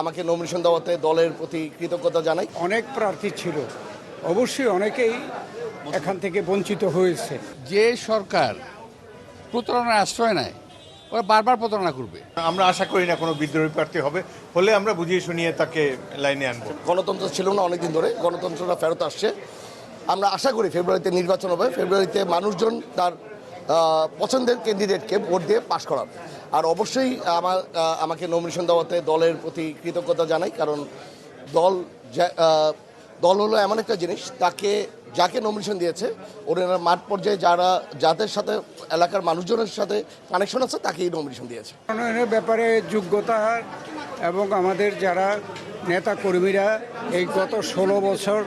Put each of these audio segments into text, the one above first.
আমাকে নমিনেশন দেওয়াতে দলের প্রতি কৃতজ্ঞতা জানাই। অনেক প্রার্থী ছিল, অবশ্যই অনেকেই এখান থেকে বঞ্চিত হয়েছে। যে সরকার প্রতারণার আশ্রয় নেয় ওরা বারবার প্রতারণা করবে। আমরা আশা করি না কোনো বিদ্রোহী প্রার্থী হবে, হলে আমরা বুঝিয়ে শুনিয়ে তাকে লাইনে আনবো। গণতন্ত্র ছিল না অনেকদিন ধরে, গণতন্ত্রটা ফেরত আসছে। আমরা আশা করি ফেব্রুয়ারিতে নির্বাচন হবে, ফেব্রুয়ারিতে মানুষজন তার পছন্দের ক্যান্ডিডেটকে ভোট দিয়ে পাশ করার। আর অবশ্যই আমাকে নমিনেশন দেওয়াতে দলের প্রতি কৃতজ্ঞতা জানাই, কারণ দল হলো এমন একটা জিনিস, যাকে নমিনেশন দিয়েছে ওনারা মাঠ পর্যায়ে যাদের সাথে এলাকার মানুষজনের সাথে কানেকশন আছে তাকেই নমিনেশন দিয়েছে। উন্নয়নের ব্যাপারে যোগ্যতা এবং আমাদের যারা নেতা কর্মীরা এই গত 16 বছর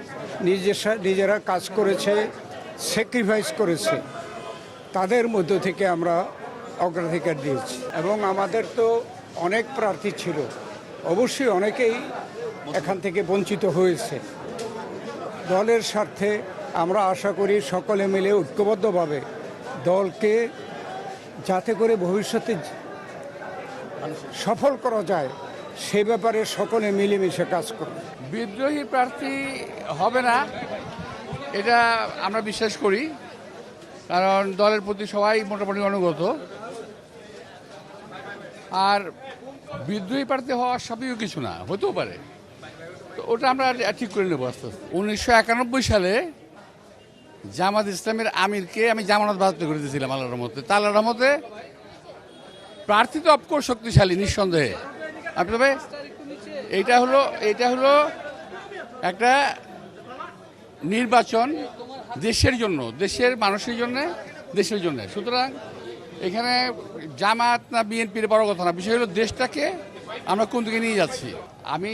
নিজেরা কাজ করেছে, স্যাক্রিফাইস করেছে, তাদের মধ্য থেকে আমরা অগ্রাধিকার দিয়েছি। এবং আমাদের তো অনেক প্রার্থী ছিল, অবশ্যই অনেকেই এখান থেকে বঞ্চিত হয়েছে। দলের স্বার্থে আমরা আশা করি সকলে মিলে ঐক্যবদ্ধভাবে দলকে যাতে করে ভবিষ্যতে সফল করা যায় সে ব্যাপারে সকলে মিলেমিশে কাজ করবে। বিদ্রোহী প্রার্থী হবে না এটা আমরা বিশ্বাস করি, কারণ দলের প্রতি সবাই মোটামুটি অনুগত। আর বিদ্রোহী প্রার্থী হওয়ার স্বাভাবিক কিছু না, হতেও পারে, তো ওটা আমরা ঠিক করে নেবো আস্তে আস্তে। 1991 সালে জামাত ইসলামের আমিরকে আমি জামানত বাজেয়াপ্ত করে দিয়েছিলাম আল্লাহর রহমতে। তা আল্লাহর রহমতে প্রার্থী তো অফকোর্স শক্তিশালী নিঃসন্দেহে, তবে এইটা হলো একটা নির্বাচন দেশের জন্য, দেশের মানুষের জন্য, দেশের জন্য। সুতরাং এখানে জামাত না বিএনপির বড় কথা না, বিষয় হলো দেশটাকে আমরা কোন দিকে নিয়ে যাচ্ছি। আমি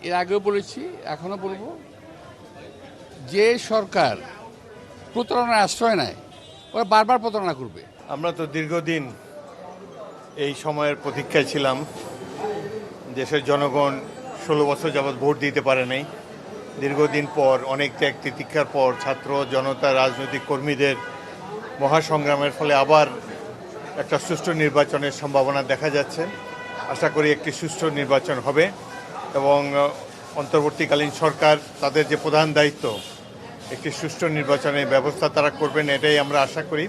এর আগেও বলেছি, এখনও বলবো, যে সরকার প্রতারণার আশ্রয় নেয় ওরা বারবার প্রতারণা করবে। আমরা তো দীর্ঘদিন এই সময়ের প্রতীক্ষায় ছিলাম। দেশের জনগণ 16 বছর যাবৎ ভোট দিতে পারে নাই। দীর্ঘদিন পর, অনেক ত্যাগ তিতিক্ষার পর, ছাত্র জনতা, রাজনৈতিক কর্মীদের মহাসংগ্রামের ফলে আবার একটা সুষ্ঠু নির্বাচনের সম্ভাবনা দেখা যাচ্ছে। আশা করি একটি সুষ্ঠু নির্বাচন হবে এবং অন্তর্বর্তীকালীন সরকার তাদের যে প্রধান দায়িত্ব একটি সুষ্ঠু নির্বাচনের ব্যবস্থা তারা করবেন, এটাই আমরা আশা করি।